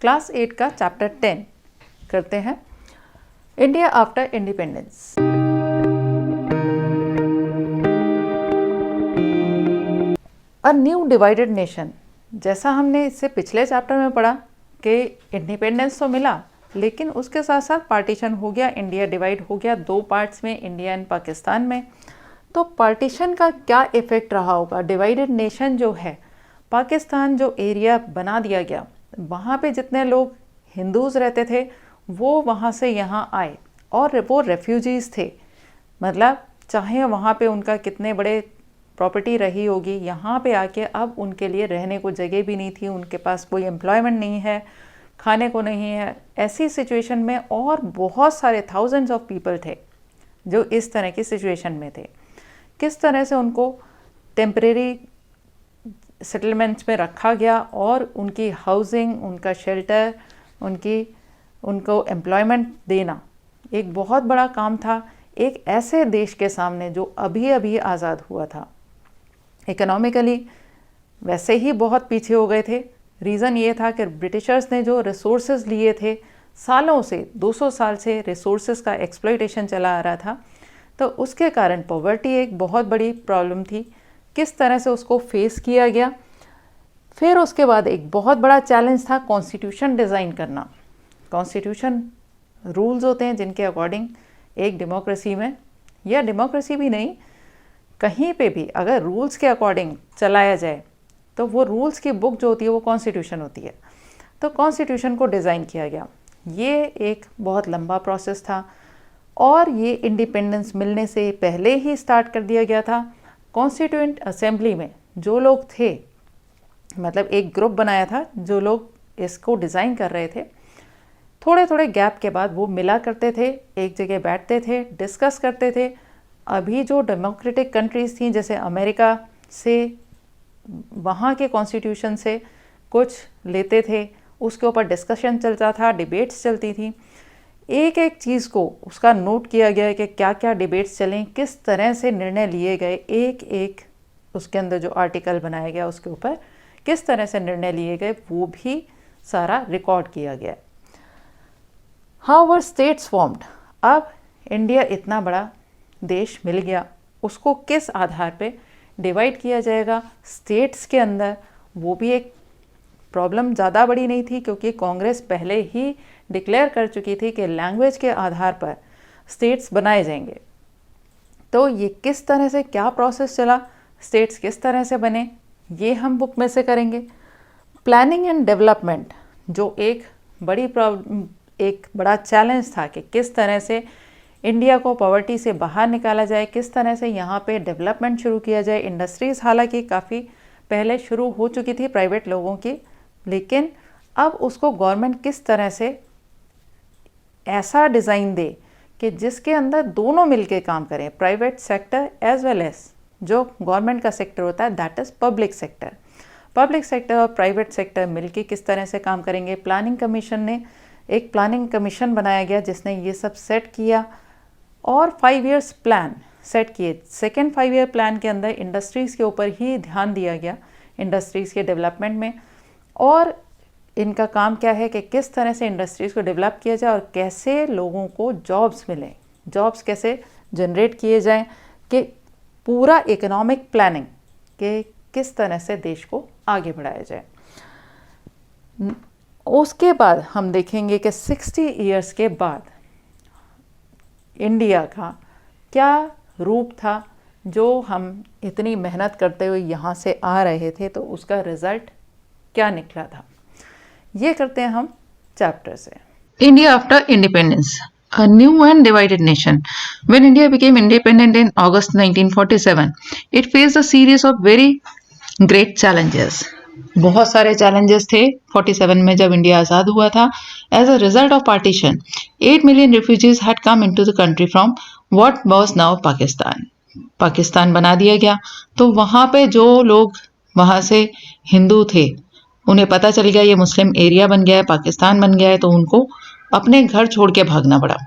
Class 8 का chapter 10 करते हैं, India after independence. A nu divided nation, जैसा हमने इससे पिछले चैप्टर में पढ़ा कि इंडिपेंडेंस तो मिला लेकिन उसके साथ साथ पार्टीशन हो गया, इंडिया डिवाइड हो गया दो पार्ट्स में, इंडिया एंड पाकिस्तान में। तो पार्टीशन का क्या इफ़ेक्ट रहा होगा? डिवाइडेड नेशन जो है, पाकिस्तान जो एरिया बना दिया गया, वहाँ पे जितने लोग हिंदूज़ रहते थे वो वहाँ से यहाँ आए और वो रेफ्यूजीज़ थे। मतलब चाहे वहाँ पे उनका कितने बड़े प्रॉपर्टी रही होगी, यहाँ पे आके अब उनके लिए रहने को जगह भी नहीं थी, उनके पास कोई एम्प्लॉयमेंट नहीं है, खाने को नहीं है। ऐसी सिचुएशन में और बहुत सारे थाउजेंड्स ऑफ पीपल थे जो इस तरह की सिचुएशन में थे। किस तरह से उनको टेम्परेरी सेटलमेंट्स में रखा गया और उनकी हाउसिंग, उनका शेल्टर, उनको एम्प्लॉयमेंट देना एक बहुत बड़ा काम था एक ऐसे देश के सामने जो अभी अभी आज़ाद हुआ था। इकोनॉमिकली वैसे ही बहुत पीछे हो गए थे। रीज़न ये था कि ब्रिटिशर्स ने जो रिसोर्सेज लिए थे, सालों से 200 साल से रिसोर्सेज का एक्सप्लॉयटेशन चला आ रहा था, तो उसके कारण पॉवर्टी एक बहुत बड़ी प्रॉब्लम थी। किस तरह से उसको फेस किया गया। फिर उसके बाद एक बहुत बड़ा चैलेंज था कॉन्स्टिट्यूशन डिज़ाइन करना। कॉन्स्टिट्यूशन रूल्स होते हैं जिनके अकॉर्डिंग एक डेमोक्रेसी में, या डेमोक्रेसी भी नहीं, कहीं पे भी अगर रूल्स के अकॉर्डिंग चलाया जाए तो वो रूल्स की बुक जो होती है वो कॉन्स्टिट्यूशन होती है। तो कॉन्स्टिट्यूशन को डिज़ाइन किया गया। ये एक बहुत लंबा प्रोसेस था और ये इंडिपेंडेंस मिलने से पहले ही स्टार्ट कर दिया गया था। कॉन्स्टिट्यूएंट असेंबली में जो लोग थे, मतलब एक ग्रुप बनाया था जो लोग इसको डिज़ाइन कर रहे थे, थोड़े थोड़े गैप के बाद वो मिला करते थे, एक जगह बैठते थे, डिस्कस करते थे। अभी जो डेमोक्रेटिक कंट्रीज़ थी जैसे अमेरिका से, वहाँ के कॉन्स्टिट्यूशन से कुछ लेते थे, उसके ऊपर डिस्कशन चलता था, डिबेट्स चलती थी। एक एक चीज़ को उसका नोट किया गया है कि क्या क्या डिबेट्स चलें, किस तरह से निर्णय लिए गए, एक एक उसके अंदर जो आर्टिकल बनाया गया उसके ऊपर किस तरह से निर्णय लिए गए, वो भी सारा रिकॉर्ड किया गया। How were states formed? अब इंडिया इतना बड़ा देश मिल गया, उसको किस आधार पे डिवाइड किया जाएगा स्टेट्स के अंदर, वो भी एक प्रॉब्लम ज़्यादा बड़ी नहीं थी क्योंकि कांग्रेस पहले ही डिक्लेयर कर चुकी थी कि लैंग्वेज के आधार पर स्टेट्स बनाए जाएंगे। तो ये किस तरह से क्या प्रोसेस चला, स्टेट्स किस तरह से बने, ये हम बुक में से करेंगे। प्लानिंग एंड डेवलपमेंट जो एक बड़ा चैलेंज था कि किस तरह से इंडिया को पॉवर्टी से बाहर निकाला जाए, किस तरह से यहाँ पे डेवलपमेंट शुरू किया जाए। इंडस्ट्रीज़ हालांकि काफ़ी पहले शुरू हो चुकी थी प्राइवेट लोगों की, लेकिन अब उसको गवर्नमेंट किस तरह से ऐसा डिज़ाइन दे कि जिसके अंदर दोनों मिलके काम करें, private sector as well as जो गवर्नमेंट का सेक्टर होता है, that is public sector. Public sector और प्राइवेट सेक्टर मिलके किस तरह से काम करेंगे। प्लानिंग कमीशन ने एक प्लानिंग कमीशन बनाया गया जिसने ये सब सेट किया और 5 इयर्स प्लान सेट किए। सेकेंड 5 ईयर प्लान के अंदर इंडस्ट्रीज़ के ऊपर ही ध्यान दिया गया, इंडस्ट्रीज़ के डेवलपमेंट में, और इनका काम क्या है कि किस तरह से इंडस्ट्रीज़ को डेवलप किया जाए और कैसे लोगों को जॉब्स मिलें, जॉब्स कैसे जनरेट किए जाएं, कि पूरा इकोनॉमिक प्लानिंग के किस तरह से देश को आगे बढ़ाया जाए। उसके बाद हम देखेंगे कि 60 इयर्स के बाद इंडिया का क्या रूप था, जो हम इतनी मेहनत करते हुए यहाँ से आ रहे थे, तो उसका रिजल्ट क्या निकला था। ये करते हैं हम चैप्टर से। India after independence, a new and divided nation. When India became independent in August 1947, it faced a series of very great challenges. बहुत सारे चैलेंजेस थे 47 में जब इंडिया आज़ाद हुआ था। As a result of partition 8 million refugees had come into the country from what was now Pakistan. Pakistan बना दिया गया, तो वहाँ पे जो लोग वहाँ से हिंदू थे उन्हें पता चल गया ये मुस्लिम एरिया बन गया है, पाकिस्तान बन गया है, तो उनको अपने घर छोड़ के भागना पड़ा।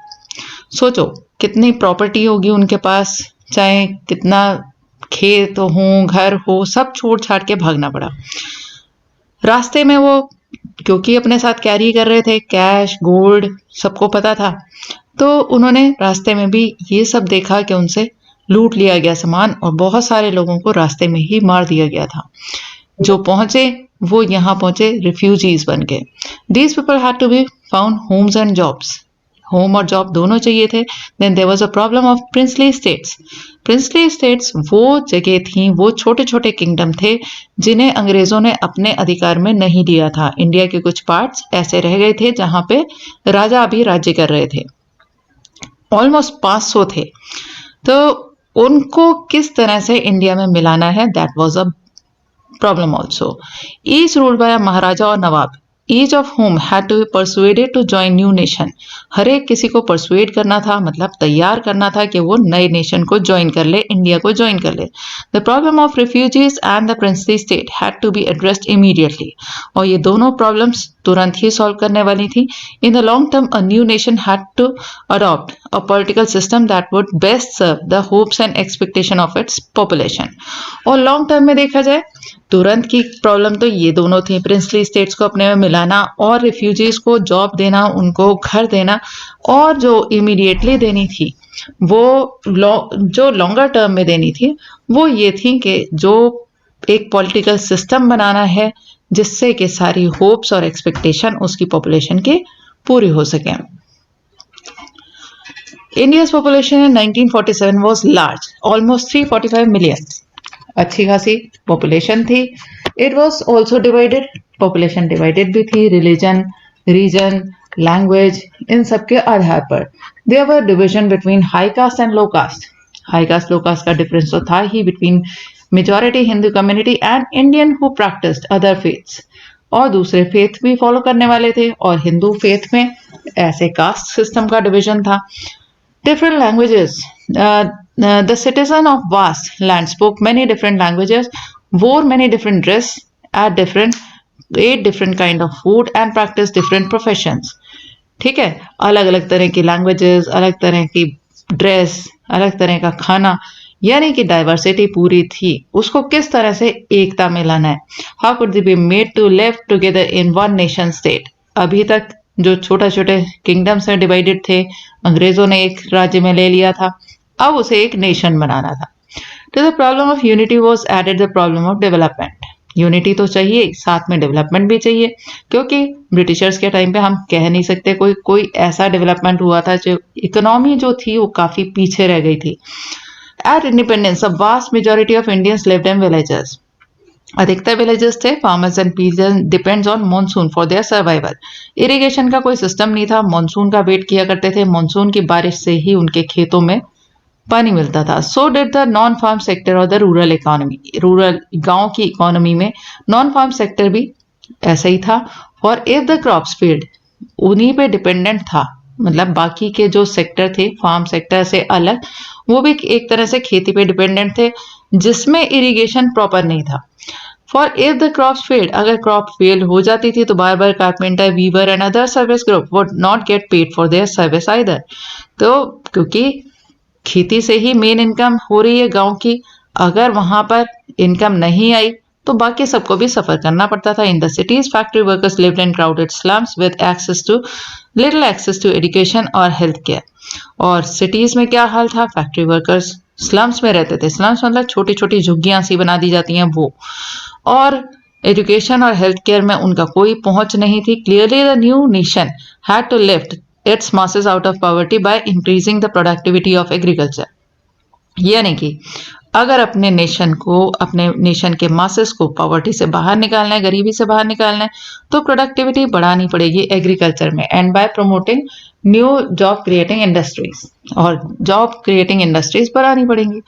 सोचो कितनी प्रॉपर्टी होगी उनके पास, चाहे कितना खेत हो, घर हो, सब छोड़ छाड़ के भागना पड़ा। रास्ते में वो क्योंकि अपने साथ कैरी कर रहे थे कैश गोल्ड, सबको पता था, तो उन्होंने रास्ते में भी ये सब देखा कि उनसे लूट लिया गया सामान और बहुत सारे लोगों को रास्ते में ही मार दिया गया था। जो पहुंचे वो यहाँ पहुंचे रिफ्यूजीज बन के। These people had to be found homes and jobs, home और जॉब दोनों चाहिए थे। Then there was a problem of princely states. Princely states वो जगह थी, वो छोटे छोटे किंगडम थे जिन्हें अंग्रेजों ने अपने अधिकार में नहीं लिया था। इंडिया के कुछ पार्ट्स ऐसे रह गए थे जहां पे राजा अभी राज्य कर रहे थे, ऑलमोस्ट 500 थे। तो उनको किस तरह से इंडिया में मिलाना है, that was a problem also. Each ruled by a Maharaja or Nawab, each of whom had to be persuaded to join new nation. हर एक किसी को persuade करना था, मतलब तैयार करना था कि वो नए नेशन को ज्वाइन कर ले, इंडिया को ज्वाइन कर ले। The problem of refugees and the princely state had to be addressed immediately. और ये दोनों problems तुरंत ही सॉल्व करने वाली थी। In the long term, a new nation had to adopt a political system that would best serve the hopes and expectation of its population. और long term में देखा जाए, तुरंत की प्रॉब्लम तो ये दोनों थी, प्रिंसली स्टेट्स को अपने में मिलाना और रिफ्यूजीज को जॉब देना, उनको घर देना। और जो इमीडिएटली देनी थी वो जो लॉन्गर टर्म में देनी थी वो ये थी कि जो एक पॉलिटिकल सिस्टम बनाना है जिससे कि सारी होप्स और एक्सपेक्टेशन उसकी पॉपुलेशन की पूरी हो सके। India's population in 1947 was large, almost 345 million. अच्छी खासी पॉपुलेशन थी। It was also divided, population divided भी थी रिलीजन, रीजन, लैंग्वेज, इन सब के आधार पर। There were division between high caste and low caste. High caste low caste का डिफरेंस तो था ही between majority Hindu community and Indian who practised other faiths, और दूसरे फेथ भी फॉलो करने वाले थे। और हिंदू फेथ में ऐसे कास्ट सिस्टम का डिवीजन था। Different languages. The citizen of vast land spoke many different languages, wore many different dress, ate different kind of food and practiced different professions. ठीक है, अलग अलग तरह की लैंग्वेजेस, अलग तरह की ड्रेस, अलग तरह का खाना, यानी कि डाइवर्सिटी पूरी थी। उसको किस तरह से एकता में लाना है। How could they be made to live together in one nation state. अभी तक जो छोटे छोटे किंगडम्स में डिवाइडेड थे, अंग्रेजों ने एक राज्य में ले लिया था, अब उसे एक नेशन बनाना था। To the problem of unity was added the problem of development. Unity तो चाहिए, साथ में डेवलपमेंट भी चाहिए, क्योंकि ब्रिटिशर्स के टाइम पे हम कह नहीं सकते कोई ऐसा डेवलपमेंट हुआ था। जो इकोनॉमी जो थी वो काफी पीछे रह गई थी। At independence a vast majority of Indians lived in villages. अधिकतर विलेजेस थे। Farmers and people depends on monsoon for their survival. Irrigation का कोई सिस्टम नहीं था, मॉनसून का वेट किया करते थे। मॉनसून की बारिश से ही उनके खेतों में पानी मिलता था। So did the non farm sector और द रूरल इकोनॉमी। रूरल गांव की इकोनॉमी में नॉन फार्म सेक्टर भी ऐसा ही था। For if the crops field, उन्हीं पे डिपेंडेंट था, मतलब बाकी के जो सेक्टर थे फार्म सेक्टर से अलग, वो भी एक तरह से खेती पे डिपेंडेंट थे, जिसमें इरिगेशन प्रॉपर नहीं था। For if the crop failed, अगर क्रॉप फेल हो जाती थी तो बार बार carpenter, weaver and other service group would not get paid for their service either. तो क्योंकि खेती से ही मेन इनकम हो रही है गांव की, अगर वहां पर इनकम नहीं आई तो बाकी सबको भी सफर करना पड़ता था। In the cities factory workers lived in crowded slums with little access to education और हेल्थ केयर। और सिटीज में क्या हाल था, फैक्ट्री वर्कर्स स्लम्स में रहते थे। स्लम्स मतलब छोटी छोटी झुग्गियां सी बना दी जाती हैं वो, और एजुकेशन और हेल्थ केयर में उनका कोई पहुंच नहीं थी। Clearly the new nation had to lift its masses out of poverty by increasing the productivity of agriculture. यानी कि अगर अपने नेशन के मासेस को पॉवर्टी से बाहर निकालना है, गरीबी से बाहर निकालना है, तो प्रोडक्टिविटी बढ़ानी पड़ेगी एग्रीकल्चर में, and bye promoting new job creating industries. और जॉब क्रिएटिंग इंडस्ट्रीज बढ़ानी पड़ेंगी,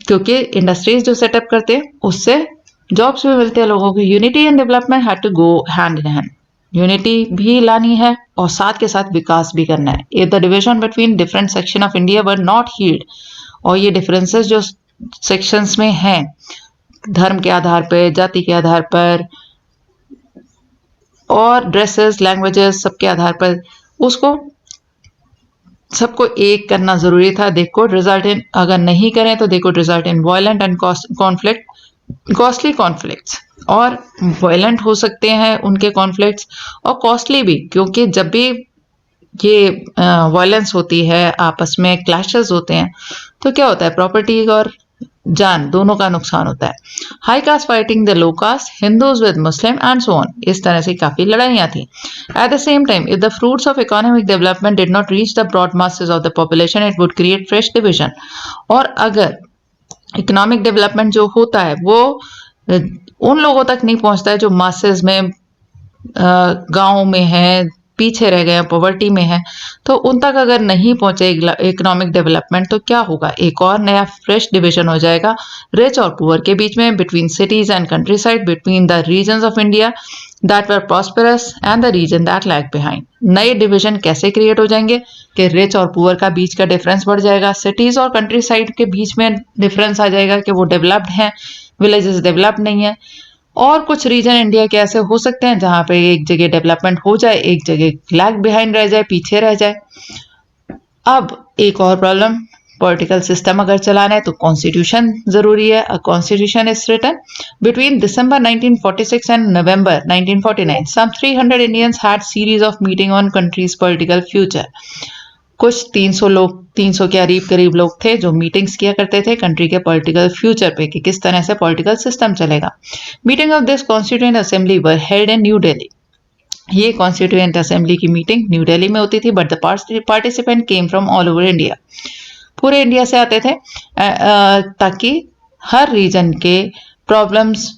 क्योंकि इंडस्ट्रीज जो सेटअप करते हैं उससे जॉब्स भी मिलते हैं लोगों को। Unity and development had to go hand in hand. Unity भी लानी है और साथ के साथ विकास भी करना है। If the division between different section of India were not healed, और ये डिफरेंसेस जो सेक्शंस में हैं, धर्म के आधार पर, जाति के आधार पर, और ड्रेसेस, लैंग्वेजेस, सबके आधार पर उसको सबको एक करना जरूरी था। दे कुड रिजल्ट इन, अगर नहीं करें तो they could result in violent and conflict costly conflicts, और वायलेंट हो सकते हैं उनके कॉन्फ्लिक्ट्स, और कॉस्टली भी, क्योंकि जब भी ये वायलेंस होती है, आपस में क्लैशेस होते हैं, तो क्या होता है, प्रॉपर्टी और जान दोनों का नुकसान होता है। High caste fighting the low caste, Hindus with Muslim and so on, इस तरह से काफी लड़ाइयां थी। At the same time, if the fruits of economic development did not reach the broad masses of the population, it would create fresh division. और अगर economic development जो होता है वो उन लोगों तक नहीं पहुंचता है जो मासेस में, गांव में है, पीछे रह गए हैं, पॉवर्टी में है, तो उन तक अगर नहीं पहुंचे इकोनॉमिक डेवलपमेंट, तो क्या होगा, एक और नया फ्रेश डिवीजन हो जाएगा रिच और पुअर के बीच में, between cities and countryside, between the regions of India that were prosperous and the region that lag behind. नए डिवीजन कैसे क्रिएट हो जाएंगे कि रिच और पुअर का बीच का डिफरेंस बढ़ जाएगा, सिटीज और कंट्री साइड के बीच में डिफरेंस आ जाएगा कि वो डेवलप्ड हैं, विलेजेस डेवलप्ड नहीं है। और कुछ रीजन इंडिया के ऐसे हो सकते हैं जहां पे एक जगह डेवलपमेंट हो जाए, एक जगह लैग बिहाइंड रह जाए, पीछे रह जाए। अब एक और प्रॉब्लम, पॉलिटिकल सिस्टम अगर चलाना है तो कॉन्स्टिट्यूशन जरूरी है। A constitution is written between December 1946 and November 1949। Some 300 Indians had series of meeting on country's political future. कुछ 300 लोग, 300 के करीब करीब लोग थे जो मीटिंग्स किया करते थे कंट्री के पॉलिटिकल फ्यूचर पे कि किस तरह से पॉलिटिकल सिस्टम चलेगा। Meeting of this constituent assembly were held in new Delhi. ये कॉन्स्टिट्यूएंट असेंबली की मीटिंग न्यू दिल्ली में होती थी, but the participant came from all over India. पूरे इंडिया से आते थे, ताकि हर रीजन के प्रॉब्लम्स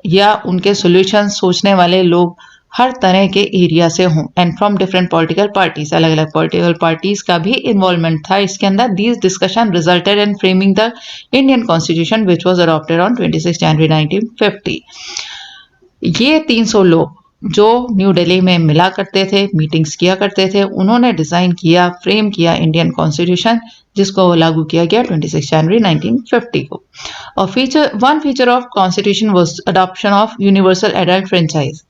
या उनके सॉल्यूशन सोचने वाले लोग हर तरह के एरिया से हों, and from different political parties, अलग अलग पॉलिटिकल पार्टीज का भी इन्वॉल्वमेंट था इसके अंदर। These discussion resulted in framing the Indian constitution which was adopted on 26 जनवरी 1950। ये 300 लोग जो न्यू दिल्ली में मिला करते थे, मीटिंग्स किया करते थे, उन्होंने डिजाइन किया, फ्रेम किया इंडियन कॉन्स्टिट्यूशन, जिसको लागू किया गया 26 जनवरी 1950 को। और one feature of constitution was adoption of universal adult franchise.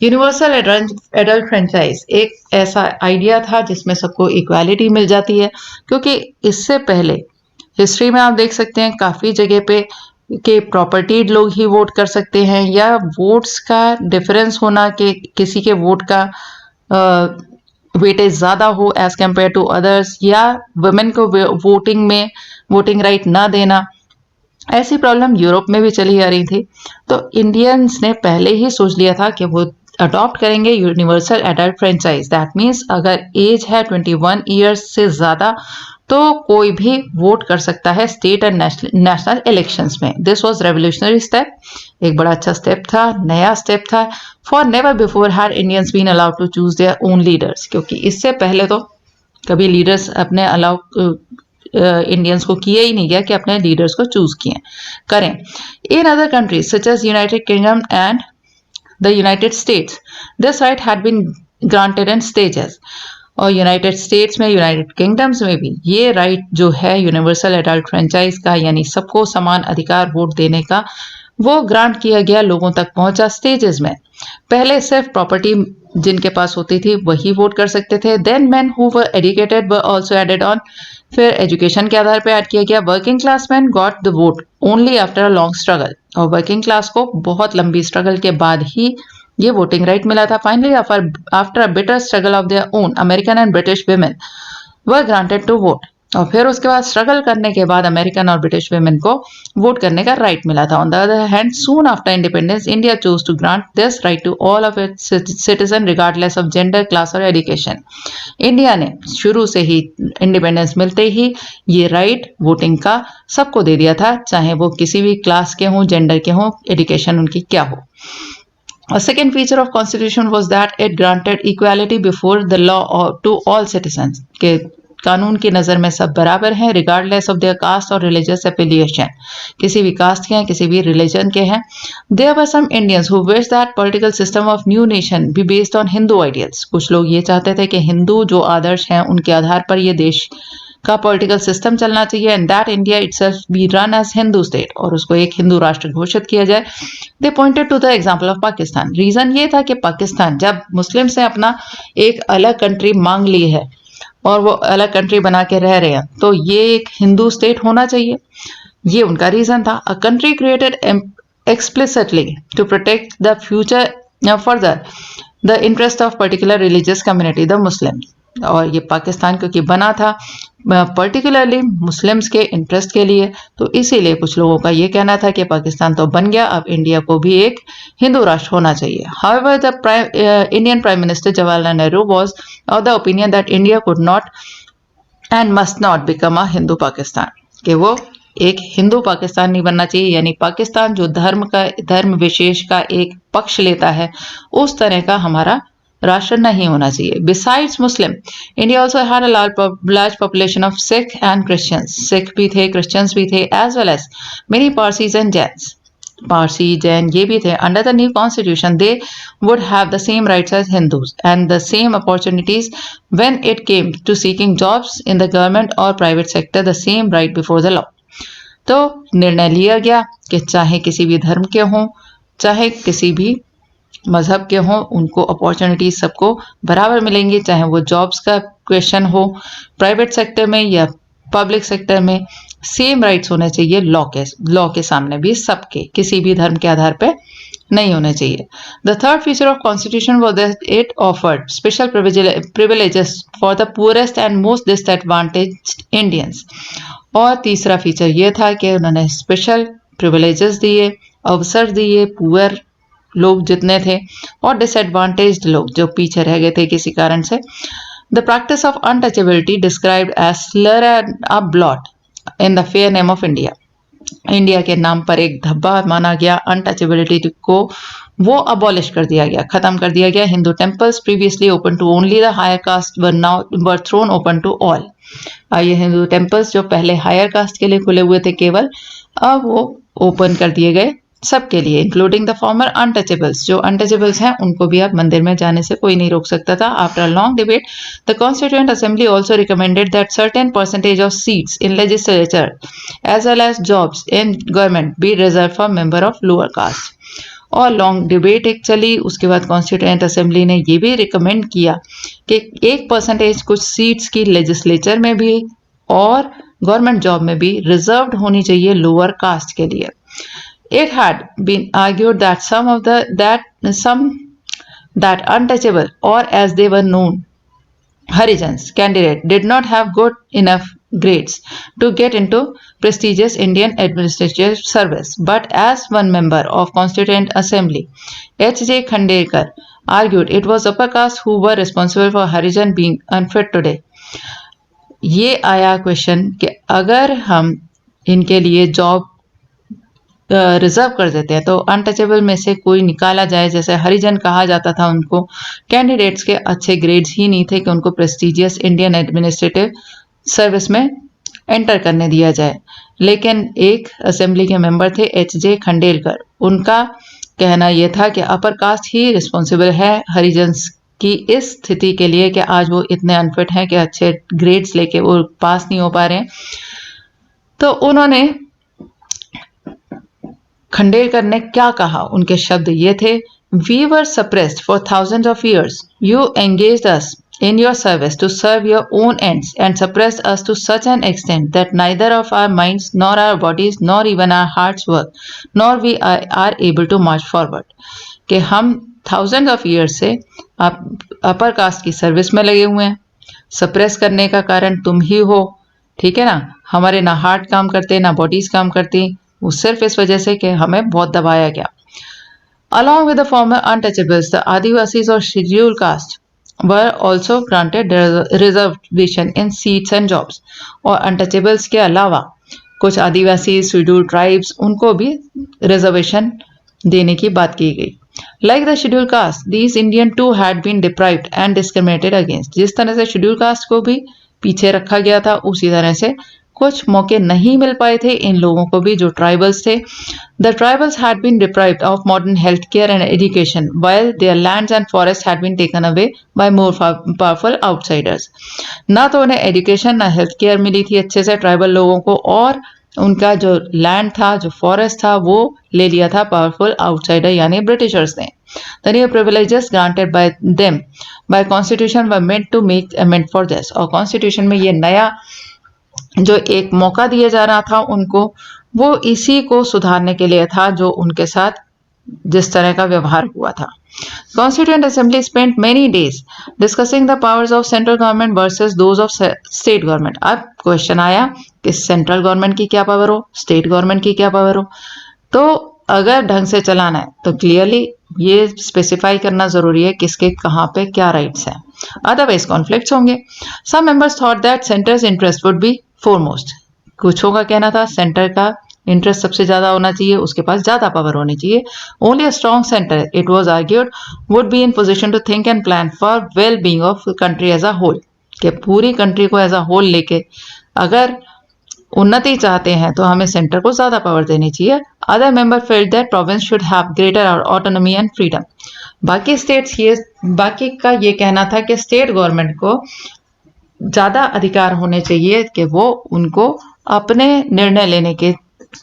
Universal adult franchise एक ऐसा आइडिया था जिसमें सबको इक्वालिटी मिल जाती है, क्योंकि इससे पहले हिस्ट्री में आप देख सकते हैं काफी जगह पे कि प्रॉपर्टीड लोग ही वोट कर सकते हैं, या वोट्स का डिफरेंस होना कि किसी के वोट का वेटेज ज्यादा हो एज कंपेयर टू अदर्स, या वुमेन को वोटिंग में वोटिंग राइट ना देना। ऐसी प्रॉब्लम यूरोप में भी चली आ रही थी। तो इंडियंस ने पहले ही सोच लिया था कि वो अडॉप्ट करेंगे universal adult franchise. That means अगर एज है 21 ईयर्स से ज्यादा तो कोई भी वोट कर सकता है स्टेट एंड नेशनल इलेक्शंस में। दिस वाज रेवोल्यूशनरी स्टेप, एक बड़ा अच्छा स्टेप था, नया स्टेप था। For never before had Indians been allowed to choose their own leaders, क्योंकि इससे पहले तो कभी लीडर्स अपने अलाउ इंडियंस को किया ही नहीं गया कि अपने लीडर्स को चूज किए करें। In other countries such as United Kingdom and the United States this right had been granted in stages. और यूनाइटेड स्टेट्स में, यूनाइटेड किंगडम्स में भी ये राइट जो है यूनिवर्सल एडल्ट फ्रेंचाइज का, यानी सबको समान अधिकार वोट देने का, वो ग्रांट किया गया, लोगों तक पहुंचा स्टेजेस में। पहले सिर्फ प्रॉपर्टी जिनके पास होती थी वही वोट कर सकते थे। Then men who were educated were also added on, फिर एजुकेशन के आधार पर ऐड किया गया। Working class men got the vote only after a long struggle, और वर्किंग क्लास को बहुत लंबी स्ट्रगल के बाद ही ये वोटिंग राइट मिला था। Finally after a bitter struggle of their own, American and British women were granted to vote. और फिर उसके बाद स्ट्रगल करने के बाद अमेरिकन और ब्रिटिश वुमेन को वोट करने का राइट मिला था। On the other hand, soon after independence India chose to grant this right to all of its citizen regardless of gender, class और एजुकेशन। इंडिया ने शुरू से ही, इंडिपेंडेंस मिलते ही, ये राइट वोटिंग का सबको दे दिया था, चाहे वो किसी भी क्लास के हों, जेंडर के हों, एजुकेशन उनकी क्या हो। A second feature of Constitution was that it granted equality before the law to all citizens, के कानून की नज़र में सब बराबर हैं, रिगार्डलेस ऑफ देयर कास्ट और रिलीजियस एफिलिएशन, किसी भी कास्ट के हैं, किसी भी रिलीजन के हैं। There were some Indians who wish that political system of new nation be based on Hindu ideals. कुछ लोग ये चाहते थे कि हिंदू जो आदर्श हैं उनके आधार पर ये देश का पॉलिटिकल सिस्टम चलना चाहिए, and that India itself be run as Hindu state, और उसको एक हिंदू राष्ट्र घोषित किया जाए। They pointed to the example of Pakistan. Reason ये था कि पाकिस्तान जब मुस्लिम से अपना एक अलग कंट्री मांग ली है और वो अलग कंट्री बना के रह रहे हैं, तो ये एक हिंदू स्टेट होना चाहिए, ये उनका रीजन था। A country created explicitly to protect the future further the interest of particular religious community, the Muslims. और ये पाकिस्तान क्योंकि बना था पर्टिकुलरली मुस्लिम्स के इंटरेस्ट के लिए, तो इसीलिए कुछ लोगों का ये कहना था कि पाकिस्तान तो बन गया, अब इंडिया को भी एक हिंदू राष्ट्र होना चाहिए. However, the Indian Prime Minister Jawaharlal Nehru was of the opinion that India could not and must not become a Hindu Pakistan, कि वो एक हिंदू पाकिस्तान नहीं बनना चाहिए, यानी पाकिस्तान जो धर्म विशेष का एक पक्ष लेता है उस तरह का हमारा राष्ट्र नहीं होना चाहिए. Besides Muslim, India also had a large population of Sikh and Christians. Sikh भी थे, क्रिश्चियंस भी थे, as well as many Parsis and Jains. Parsi Jain ये भी थे. Under the new constitution they would have the same rights as Hindus and the same opportunities when it came to seeking jobs in the government और private sector, the same right before the law. तो निर्णय लिया गया कि चाहे किसी भी धर्म के हों, चाहे किसी भी मजहब के हों, उनको अपॉर्चुनिटीज सबको बराबर मिलेंगी, चाहे वो जॉब्स का क्वेश्चन हो प्राइवेट सेक्टर में या पब्लिक सेक्टर में. सेम राइट्स होने चाहिए लॉ के सामने भी सबके, किसी भी धर्म के आधार पे नहीं होने चाहिए. The third feature of constitution was that it offered special privileges for the poorest and most disadvantaged Indians. और तीसरा फीचर ये था कि उन्होंने स्पेशल प्रिविलेजेस दिए, अवसर दिए पुअर लोग जितने थे और डिसएडवांटेज्ड लोग जो पीछे रह गए थे किसी कारण से. The practice of untouchability described as slur and a blot in the fair name of India. India के नाम पर एक धब्बा माना गया. अनटचेबिलिटी को वो अबॉलिश कर दिया गया, खत्म कर दिया गया. Hindu temples previously open to only the higher caste were thrown open to all. ये हिंदू टेम्पल्स जो पहले हायर कास्ट के लिए खुले हुए थे केवल, अब वो ओपन कर दिए गए सबके लिए, इंक्लूडिंग द फॉर्मर अनटचेबल्स. जो अनटचेबल्स हैं उनको भी अब मंदिर में जाने से कोई नहीं रोक सकता था. After a long debate the constituent assembly also recommended that certain percentage of seats in legislature as well as jobs in government be reserve for member of lower caste. और लॉन्ग डिबेट एक चली, उसके बाद constituent assembly ने ये भी recommend किया कि 1% कुछ सीट्स की लेजिस्लेचर में भी और गवर्नमेंट जॉब में भी रिजर्व्ड होनी चाहिए लोअर कास्ट के लिए. It had been argued that some that untouchable, or as they were known, Harijans candidate did not have good enough grades to get into prestigious Indian administrative service. But as one member of Constituent Assembly, H.J. Khandelkar, argued it was upper caste who were responsible for Harijan being unfit today. ये आया question कि अगर हम इनके लिए job reserve कर देते हैं तो अनटचेबल में से कोई निकाला जाए, जैसे हरिजन कहा जाता था उनको, कैंडिडेट्स के अच्छे ग्रेड्स ही नहीं थे कि उनको प्रेस्टिजियस इंडियन एडमिनिस्ट्रेटिव सर्विस में एंटर करने दिया जाए. लेकिन एक असेंबली के मेंबर थे H.J. खंडेलकर, उनका कहना यह था कि अपर कास्ट ही रिस्पॉन्सिबल है हरिजन्स की इस स्थिति के लिए कि आज वो इतने अनफिट हैं कि अच्छे ग्रेड्स लेके वो पास नहीं हो पा रहे हैं. तो उन्होंने खंडेलकर ने क्या कहा, उनके शब्द ये थे, we were suppressed for thousands of years, you engaged us in your service to serve your own ends and suppressed us to such an extent that neither of our minds nor our bodies nor even our hearts work nor we are able to march forward. कि हम thousand of years से upper caste की service में लगे हुए हैं, suppress करने का कारण तुम ही हो, ठीक है ना. हमारे ना हार्ट काम करते ना बॉडीज काम करती, वो सिर्फ इस वजह से कि हमें बहुत दबाया गया. Along with the former untouchables, the Adivasis or scheduled caste were also granted reservation in seats and jobs. और untouchables के अलावा कुछ आदिवासी शेड्यूल्ड ट्राइब्स उनको भी रिजर्वेशन देने की बात की गई. Like the scheduled caste, these Indian too had been deprived and discriminated against. जिस तरह से शेड्यूल कास्ट को भी पीछे रखा गया था, उसी तरह से कुछ मौके नहीं मिल पाए थे इन लोगों को भी जो ट्राइबल्स थे. The tribals had been deprived of modern health care and education while their lands and forest had been taken away by more powerful outsiders. ना तो उन्हें एजुकेशन ना हेल्थ केयर मिली थी अच्छे से ट्राइबल लोगों को, और उनका जो लैंड था, जो फॉरेस्ट था, वो ले लिया था पावरफुल आउटसाइडर यानी ब्रिटिशर्स ने. The new privileges granted by them by constitution were meant to make amend for this. और कॉन्स्टिट्यूशन में ये नया जो एक मौका दिया जा रहा था उनको, वो इसी को सुधारने के लिए था जो उनके साथ जिस तरह का व्यवहार हुआ था। Constituent Assembly spent many days discussing the powers of central government versus those of state government. अब क्वेश्चन आया कि सेंट्रल गवर्नमेंट की क्या पावर हो, स्टेट गवर्नमेंट की क्या पावर हो। तो अगर ढंग से चलाना है तो क्लियरली ये स्पेसिफाई करना जरूरी है किसके कहाँ पे क्या राइट्स हैं, अदरवाइज कॉन्फ्लिक्ट्स होंगे। Some members thought that centre's interest would be foremost. कुछों का कहना था सेंटर का इंटरेस्ट सबसे ज्यादा होना चाहिए, उसके पास ज्यादा पावर होनी चाहिए। Only a strong centre, it was argued, would be in position to think and plan for well being of country as a whole. कि पूरी कंट्री को एज अ होल लेके अगर उन्नति चाहते हैं तो हमें सेंटर को ज्यादा पावर देनी चाहिए। Other member felt that province should have greater autonomy and freedom. बाकी स्टेट्स ये बाकी का ये कहना था कि स्टेट गवर्नमेंट को ज्यादा अधिकार होने चाहिए कि वो उनको अपने निर्णय लेने के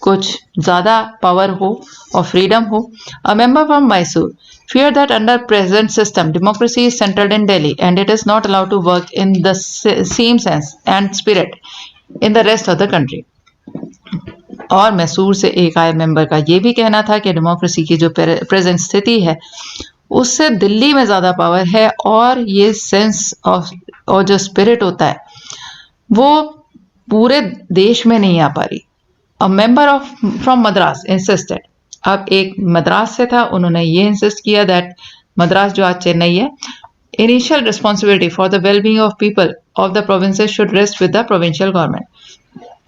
कुछ ज्यादा पावर हो और फ्रीडम हो। A member from Mysore fear that under present system democracy is centered in Delhi and it is not allowed to work in the same sense and spirit in the rest of the country. और मैसूर से एक आए member का ये भी कहना था कि डेमोक्रेसी की जो प्रेजेंट स्थिति है उससे दिल्ली में ज्यादा पावर है और ये सेंस ऑफ और जो स्पिरिट होता है वो पूरे देश में नहीं आ पा रही। A member of from Madras insisted, अब एक मद्रास से था, उन्होंने ये इंसिस्ट किया दैट मद्रास जो आज चेन्नई है, initial responsibility for the well being of people of the provinces should rest with the provincial government.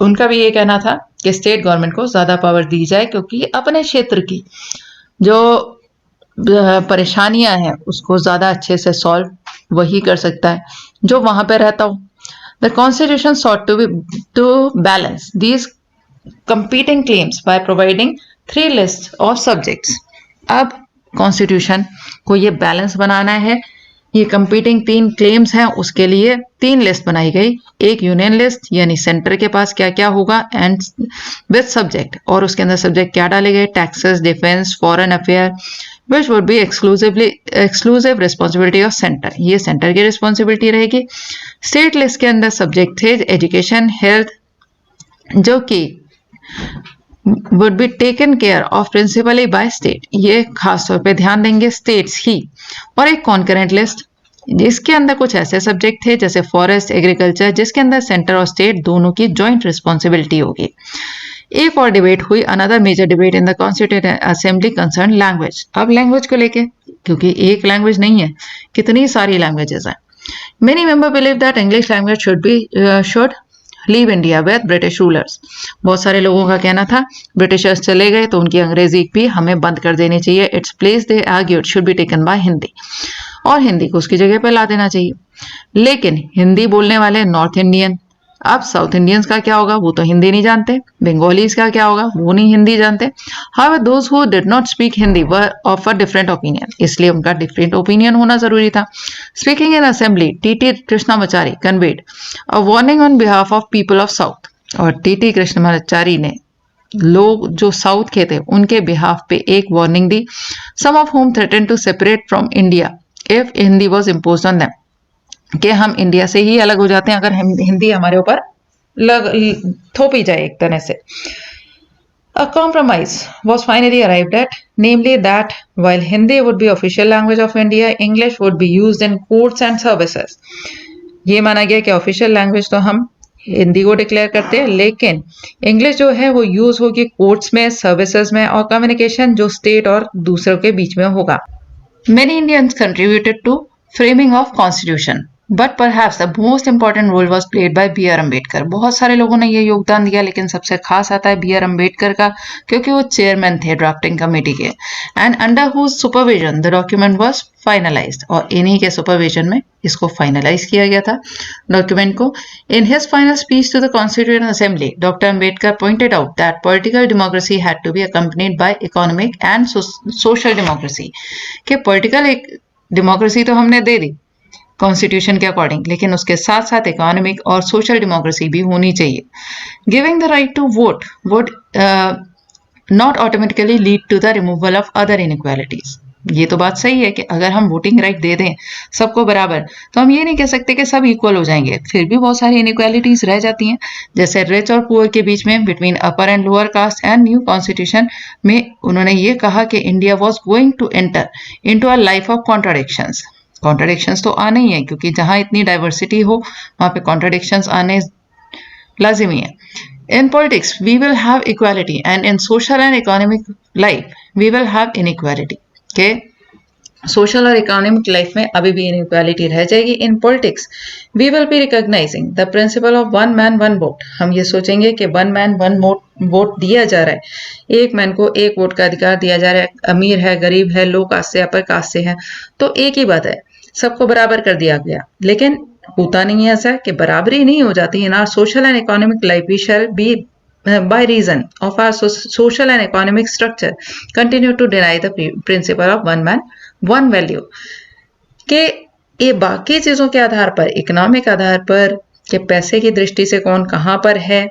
उनका भी ये कहना था कि स्टेट गवर्नमेंट को ज्यादा पावर दी जाए क्योंकि अपने क्षेत्र की जो परेशानियां हैं उसको ज्यादा अच्छे से सॉल्व वही कर सकता है जो वहां पे रहता हो। The constitution sought to balance these competing claims by providing 3 lists of subjects. अब कॉन्स्टिट्यूशन को ये बैलेंस बनाना है, ये कंपीटिंग 3 क्लेम्स हैं उसके लिए 3 लिस्ट बनाई गई। एक यूनियन लिस्ट यानी सेंटर के पास क्या क्या होगा एंड विद सब्जेक्ट, और उसके अंदर सब्जेक्ट क्या डाले गए, taxes, defence, foreign affair, which would be exclusive responsibility of centre, ये सेंटर की रिस्पॉन्सिबिलिटी रहेगी। स्टेट लिस्ट के अंदर सब्जेक्ट थे एजुकेशन, हेल्थ, जो कि would be taken care of principally by state, ये खास तौर पे ध्यान देंगे स्टेट्स ही। और एक कॉन्करेंट लिस्ट जिसके अंदर कुछ ऐसे सब्जेक्ट थे जैसे फॉरेस्ट, एग्रीकल्चर, जिसके अंदर सेंटर और स्टेट दोनों की जॉइंट रिस्पॉन्सिबिलिटी होगी। एक और डिबेट हुई, another major debate in the constituent assembly concern language. अब लैंग्वेज को लेके, क्योंकि एक लैंग्वेज नहीं है, कितनी सारी लैंग्वेजेस हैं। Many member believe that English language should leave India with British rulers. बहुत सारे लोगों का कहना था ब्रिटिशर्स चले गए तो उनकी अंग्रेजी भी हमें बंद कर देनी चाहिए। Its place they argued should be taken by Hindi, और हिंदी को उसकी जगह पर ला देना चाहिए। लेकिन हिंदी बोलने वाले नॉर्थ इंडियन, अब साउथ इंडियंस का क्या होगा, वो तो हिंदी नहीं जानते। बंगालीज का क्या होगा, वो नहीं हिंदी जानते। However those who did not speak Hindi were of a different opinion, इसलिए उनका डिफरेंट ओपिनियन होना जरूरी था। Speaking in assembly, TT Krishnamachari conveyed a warning on behalf of people of south, और टीटी कृष्णामाचारी ने लोग जो साउथ के थे उनके बिहाफ पे एक वार्निंग दी। Some of whom threaten to separate from India if Hindi was imposed on them, कि हम इंडिया से ही अलग हो जाते हैं अगर हिंदी हमारे ऊपर थोपी जाए एक तरह से। A compromise was finally arrived at, namely that while Hindi would be official language of India, English would be used in courts and services. ये माना गया कि ऑफिशियल लैंग्वेज तो हम हिंदी को डिक्लेयर करते हैं, लेकिन इंग्लिश जो है वो यूज होगी कोर्ट्स में, सर्विसेज में, और कम्युनिकेशन जो स्टेट और दूसरों के बीच में होगा। Many Indians contributed to framing of constitution, but perhaps the most important role was played by B.R. Ambedkar. बहुत सारे लोगों ने ये योगदान दिया, लेकिन सबसे खास आता है B.R. अम्बेडकर का, क्योंकि वो चेयरमैन थे ड्राफ्टिंग कमेटी के, and under whose supervision the document was finalised, और इन्हीं के सुपरविजन में इसको फाइनलाइज किया गया था डॉक्यूमेंट को। In his final speech to the constituent assembly, doctor Ambedkar pointed out that political democracy had to be accompanied by economic and social democracy, कि पॉलिटिकल डेमोक्रेसी तो हमने दे दी कॉन्स्टिट्यूशन के अकॉर्डिंग, लेकिन उसके साथ साथ इकोनॉमिक और सोशल डेमोक्रेसी भी होनी चाहिए। Giving the right to vote would not automatically lead to the removal of other inequalities. ये तो बात सही है कि अगर हम वोटिंग राइट दे दें सबको बराबर, तो हम ये नहीं कह सकते कि सब इक्वल हो जाएंगे, फिर भी बहुत सारी इनइक्वालिटीज रह जाती हैं, जैसे रिच और पुअर के बीच में, between upper and lower caste and new constitution में उन्होंने ये कहा कि India was going to enter into a life of contradictions. Contradictions तो आने ही है, क्योंकि जहां इतनी डाइवर्सिटी हो वहां पे कॉन्ट्राडिक्शंस आने लाजिमी है। In politics, we will have equality, and in social and economic life, we will have inequality. Okay? Social और इकोनॉमिक लाइफ में अभी भी इनइक्वालिटी रह जाएगी। In politics we will be recognising the principle of one man one vote. हम ये सोचेंगे कि वन मैन वन वोट दिया जा रहा है, एक मैन को एक वोट का अधिकार दिया जा रहा है, अमीर है, गरीब है, लो कास्ट से, अपर कास्ट से है, तो एक ही बात है, सबको बराबर कर दिया गया। लेकिन होता नहीं है ऐसा कि बराबरी नहीं हो जाती। In our social and economic life we shall be by reason of our social and economic structure continue to deny the principle of one man one value के ये बाकी चीजों के आधार पर, इकोनॉमिक आधार पर, कि पैसे की दृष्टि से कौन कहां पर है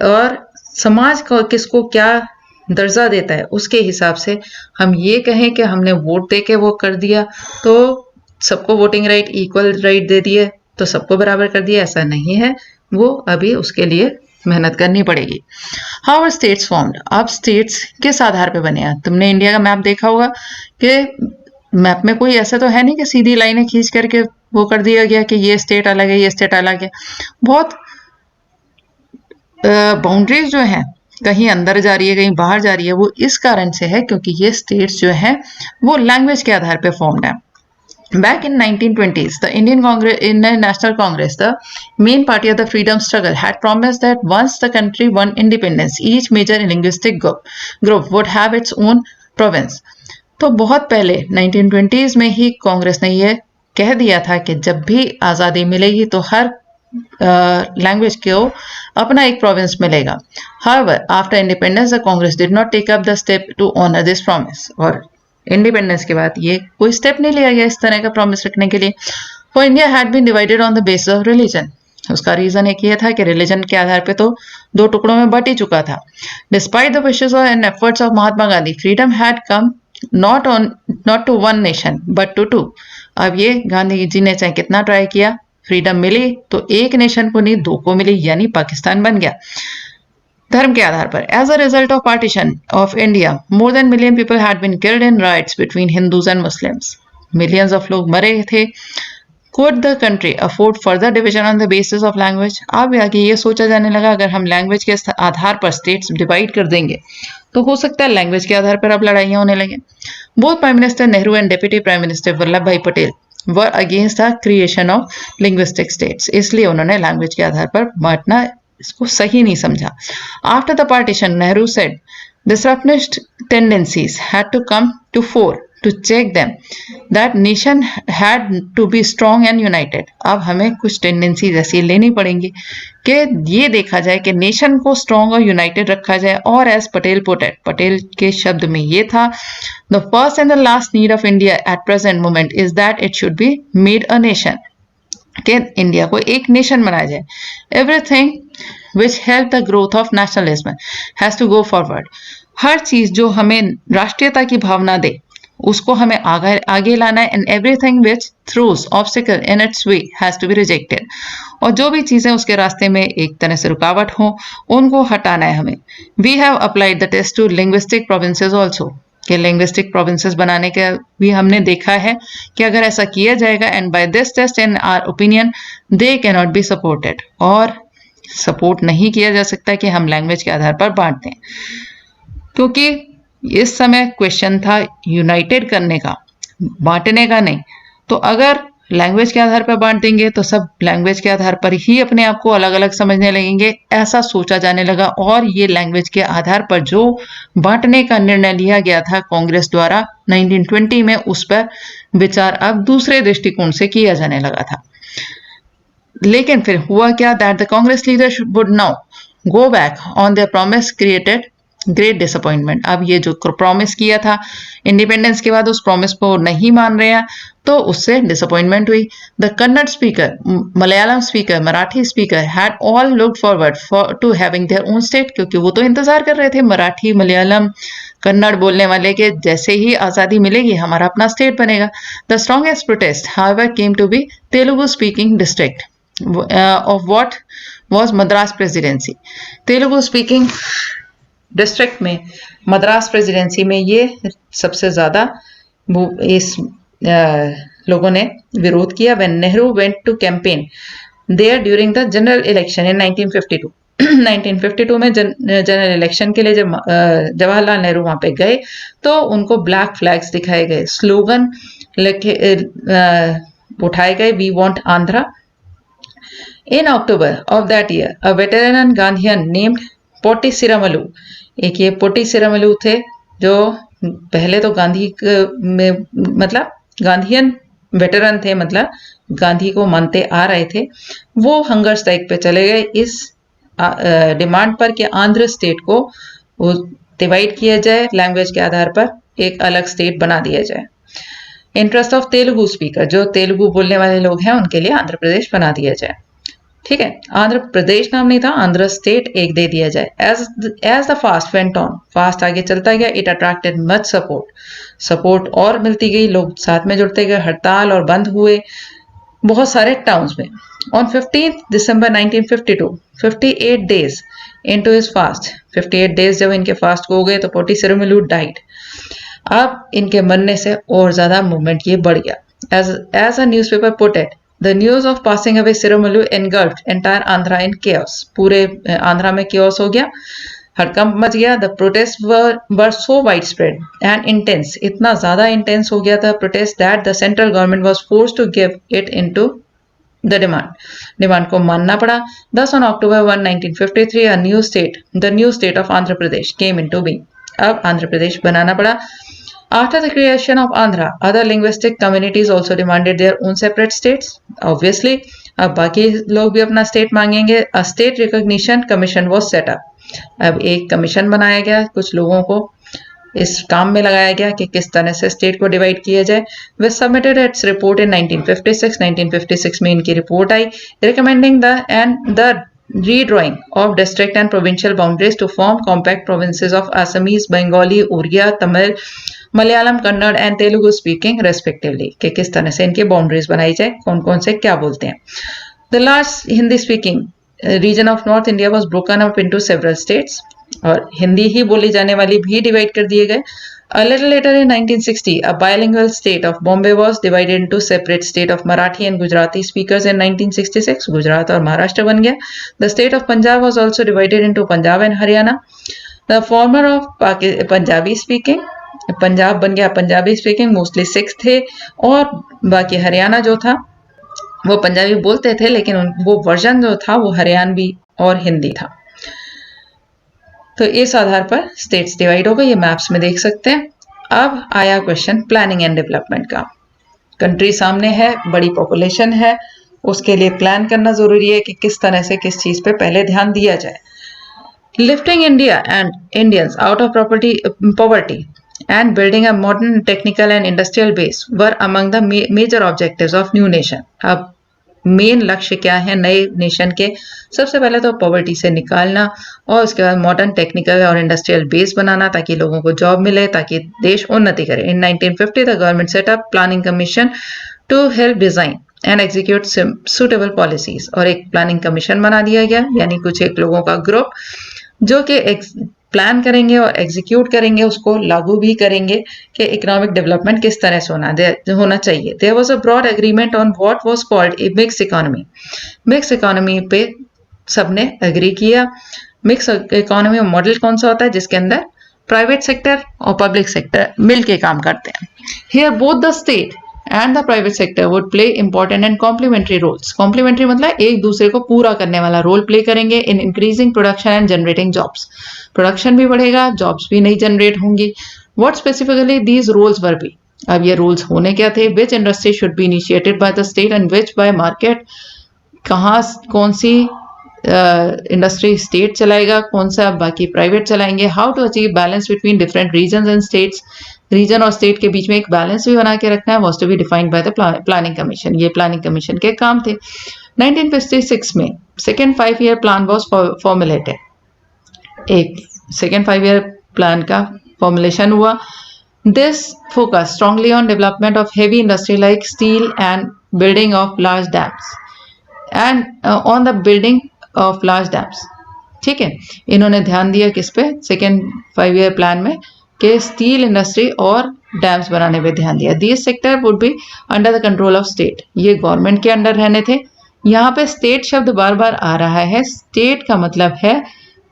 और समाज को किसको क्या दर्जा देता है, उसके हिसाब से हम ये कहें कि हमने वोट दे के वो कर दिया तो सबको voting right, equal right they दिए तो सबको बराबर कर दिया, ऐसा नहीं है। वो अभी उसके लिए मेहनत करनी पड़ेगी। How are states formed? अब स्टेट्स किस आधार पे बने हैं? तुमने इंडिया का मैप देखा होगा कि मैप में कोई ऐसा तो है नहीं कि सीधी लाइनें खींच करके वो कर दिया गया कि ये स्टेट अलग है, ये स्टेट अलग है। बहुत बाउंड्रीज जो है कहीं अंदर जा रही है, कहीं बाहर जा रही है। वो इस कारण से है क्योंकि ये स्टेट्स जो है वो लैंग्वेज के आधार पे फॉर्म्ड है। Back in 1920s, the Indian National Congress, the main party of the freedom struggle, had promised that once the country won independence, each major linguistic group would have its own province. तो बहुत पहले 1920s में ही कांग्रेस ने ये कह दिया था कि जब भी आज़ादी मिलेगी तो हर लैंग्वेज को अपना एक प्रोविंस मिलेगा। However, after independence, the Congress did not take up the step to honor this promise. और इंडिपेंडेंस के बाद ये कोई स्टेप नहीं लिया गया इस तरह का प्रॉमिस रखने के लिए। For India had been divided on the basis of religion. उसका रीजन एक ये था कि रिलीजन के आधार पे तो दो टुकड़ों में बट ही चुका था। Despite the wishes and efforts of Mahatma Gandhi, freedom had come not to one nation but to two. अब ये गांधी जी ने चाहे कितना ट्राई किया, फ्रीडम मिली तो एक नेशन को नहीं, दो को मिली, यानी पाकिस्तान बन गया धर्म के आधार पर। As a result of partition of India, more than million people had been killed in riots between Hindus and Muslims. Millions of लोग मरे थे। Could the country afford further division on the basis of language? अब आगे ये सोचा जाने लगा अगर हम लैंग्वेज के आधार पर स्टेट्स डिवाइड कर देंगे तो हो सकता है लैंग्वेज के आधार पर अब लड़ाइयां होने लगे। Both prime minister Nehru and deputy prime minister Vallabh bhai Patel were against the creation of linguistic states. इसलिए उन्होंने लैंग्वेज के आधार पर बांटना इसको सही नहीं समझा। After the partition, Nehru said disruptionist tendencies had to come to fore to check them. That nation had to be strong and united. अब हमें कुछ टेंडेंसीज ऐसी लेनी पड़ेंगी कि ये देखा जाए कि नेशन को स्ट्रॉन्ग और यूनाइटेड रखा जाए। और एज पटेल पोटेड, पटेल के शब्द में ये था, the first and the last need of India at present moment is that it should be made a nation, कि इंडिया को एक नेशन बनाया जाए। Everything which help the growth of nationalism has to go forward. हर चीज जो हमें राष्ट्रीयता की भावना दे उसको हमें आगे लाना है। And everything which throws obstacle in its way has to be rejected. और जो भी चीजें उसके रास्ते में एक तरह से रुकावट हो उनको हटाना है हमें। We have applied the test to linguistic provinces also, कि लिंग्विस्टिक प्रोविंसेस बनाने का भी हमने देखा है कि अगर ऐसा किया जाएगा, and by this test in our opinion they can not be supported, और सपोर्ट नहीं किया जा सकता कि हम लैंग्वेज के आधार पर बांट दें, क्योंकि इस समय क्वेश्चन था यूनाइटेड करने का, बांटने का नहीं। तो अगर लैंग्वेज के आधार पर बांट देंगे तो सब लैंग्वेज के आधार पर ही अपने आप को अलग अलग समझने लगेंगे, ऐसा सोचा जाने लगा। और ये लैंग्वेज के आधार पर जो बांटने का निर्णय लिया गया था कांग्रेस द्वारा 1920 में, उस पर विचार अब दूसरे दृष्टिकोण से किया जाने लगा था। लेकिन फिर हुआ क्या, that the Congress leader would now go back on their promise created great disappointment. अब ये जो प्रॉमिस किया था इंडिपेंडेंस के बाद, उस प्रॉमिस को नहीं मान रहे हैं, तो उससे डिसअपॉइंटमेंट हुई. The Kannada speaker, Malayalam speaker, Marathi speaker had all looked forward to having their own state, क्योंकि वो तो इंतजार कर रहे थे मराठी, मलयालम, कन्नड़ बोलने वाले के जैसे ही आज़ादी मिलेगी हमारा अपना स्टेट बनेगा. The strongest protest however came to be Telugu speaking district of what was Madras presidency. Telugu speaking district में मद्रास प्रेसिडेंसी में ये सबसे ज़्यादा इस लोगों ने विरोध किया. When Nehru went to campaign there during the general election in 1952. 1952 में जनरल इलेक्शन के लिए जब जवाहरलाल नेहरू वहां पे गए तो उनको ब्लैक फ्लैग्स दिखाए गए, स्लोगन उठाए गए, we want Andhra. In October of that year, a veteran Gandhian named Potti Sriramulu, एक ये पोटी सिरामलू थे जो पहले तो गांधी में मतलब गांधीयन वेटरन थे, मतलब गांधी को मानते आ रहे थे. वो हंगर स्ट्राइक पे चले गए इस डिमांड पर कि आंध्र स्टेट को वो डिवाइड किया जाए, लैंग्वेज के आधार पर एक अलग स्टेट बना दिया जाए. इंटरेस्ट ऑफ तेलुगु स्पीकर, जो तेलुगु बोलने वाले लोग हैं उनके लिए आंध्र प्रदेश बना दिया जाए. ठीक है, आंध्र प्रदेश नाम नहीं था, आंध्र स्टेट एक दे दिया जाए. As the fast went on, fast आगे चलता गया, इट अट्रैक्टेड मच सपोर्ट और मिलती गई, लोग साथ में जुड़ते गए, हड़ताल और बंद हुए बहुत सारे टाउन्स में. On 15 December 1952, 58 days into his fast, 58 days जब इनके फास्ट को हो गए तो पोटी सिरामलू डाइड. अब इनके मरने से और ज्यादा मूवमेंट ये बढ़ गया. As a newspaper put it, The news of passing away Siramalu engulfed entire Andhra in chaos. पूरे आंध्रा में chaos हो गया, हड़कंप मच गया. The protests were so widespread and intense, इतना ज़्यादा intense हो गया था protest that the central government was forced to give it into the demand को मानना पड़ा. Thus on October 1, 1953, the new state of Andhra Pradesh came into being. अब आंध्र प्रदेश बनाना पड़ा. After the creation of Andhra, other linguistic communities also demanded their own separate states. Obviously, अब बाकी लोग भी अपना स्टेट मांगेंगे. A state recognition commission was set up. अब एक कमीशन बनाया गया, कुछ लोगों को इस काम में लगाया गया कि किस तरह से स्टेट को डिवाइड किया जाए. वे सबमिटेड इट्स रिपोर्ट इन 1956. 1956 में इनकी report I, recommending the redrawing of district and provincial boundaries to form compact provinces of Assamese, Bengali, Oriya, Tamil, Malayalam, Kannada and Telugu speaking respectively, कि किस तरह से इनकी बाउंड्रीज बनाई जाए, कौन कौन से क्या बोलते हैं. The large Hindi speaking region of north India was broken up into several states, और हिंदी ही बोली जाने वाली भी डिवाइड कर दिए गए. A little later in 1960, a bilingual state of Bombay was divided into separate state of Marathi and Gujarati speakers in 1966. Gujarat और महाराष्ट्र बन गया. The state of Punjab was also divided into Punjab and Haryana. The former of Punjabi speaking, Punjab बन गया Punjabi speaking, mostly Sikh थे, और बाकी हरियाणा जो था वो पंजाबी बोलते थे लेकिन वो वर्जन जो था वो हरियाणवी और हिंदी था. तो इस आधार पर स्टेट्स डिवाइड हो गए, ये मैप्स में देख सकते हैं. अब आया क्वेश्चन प्लानिंग एंड डेवलपमेंट का. कंट्री सामने है, बड़ी पॉपुलेशन है, उसके लिए प्लान करना जरूरी है कि किस तरह से किस चीज पे पहले ध्यान दिया जाए. Lifting India and Indians out of poverty and building a modern technical and industrial base were among the major objectives of new nation. अब मेन लक्ष्य क्या है नए नेशन के? सबसे पहले तो पॉवर्टी से निकालना और उसके बाद मॉडर्न टेक्निकल और इंडस्ट्रियल बेस बनाना ताकि लोगों को जॉब मिले, ताकि देश उन्नति करे. In 1950 the government set up planning commission to help design and execute suitable policies, और एक प्लानिंग कमीशन बना दिया गया, यानी कुछ एक लोगों का ग्रुप जो कि प्लान करेंगे और एग्जीक्यूट करेंगे, उसको लागू भी करेंगे कि इकोनॉमिक डेवलपमेंट किस तरह से होना चाहिए. There was a broad agreement on what was called a mix economy. Mix economy पे सबने एग्री किया. मिक्स इकोनॉमी मॉडल कौन सा होता है? जिसके अंदर प्राइवेट सेक्टर और पब्लिक सेक्टर मिलके काम करते हैं. Here both the state and the private sector would play important and complementary roles. Complementary मतलब एक दूसरे को पूरा करने वाला रोल प्ले करेंगे in increasing production and generating jobs. Production भी बढ़ेगा, jobs भी नहीं जनरेट होंगी. What specifically these roles were be? अब ये roles होने क्या थे? Which industry should be initiated by the state and which by market? कहाँ कौन सी इंडस्ट्री स्टेट चलाएगा, कौन सा बाकी प्राइवेट चलाएंगे. How to achieve balance between different regions and states. Region और स्टेट के बीच में एक बैलेंस भी बना के रखना है, was to be defined by the planning commission. ये प्लानिंग कमीशन के काम थे। 1956 में second 5 year plan was formulated. एक सेकेंड 5 ईयर प्लान का फॉर्मुलेशन हुआ। This focused strongly on development of heavy industry like steel and building of large dams and on the building of large dams। ठीक है, इन्होंने ध्यान दिया किस पे, सेकेंड 5 ईयर प्लान में, कि स्टील इंडस्ट्री और डैम्स बनाने पे ध्यान दिया। This sector would be under the control of state, ये गवर्नमेंट के अंडर रहने थे। यहाँ पे स्टेट शब्द बार बार आ रहा है। स्टेट का मतलब है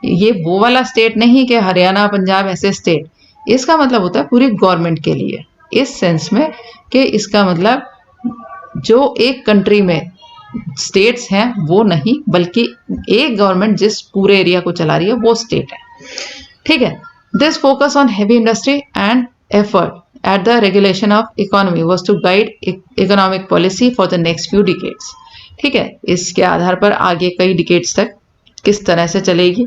ये वो वाला स्टेट नहीं कि हरियाणा पंजाब ऐसे स्टेट, इसका मतलब होता है पूरी गवर्नमेंट के लिए, इस सेंस में कि इसका मतलब जो एक कंट्री में स्टेट्स हैं वो नहीं, बल्कि एक गवर्नमेंट जिस पूरे एरिया को चला रही है वो स्टेट है। ठीक है, this focus on heavy industry and effort at the regulation of economy was to guide economic policy for the next few decades. ठीक है, इसके आधार पर आगे कई डिकेड्स तक किस तरह से चलेगी,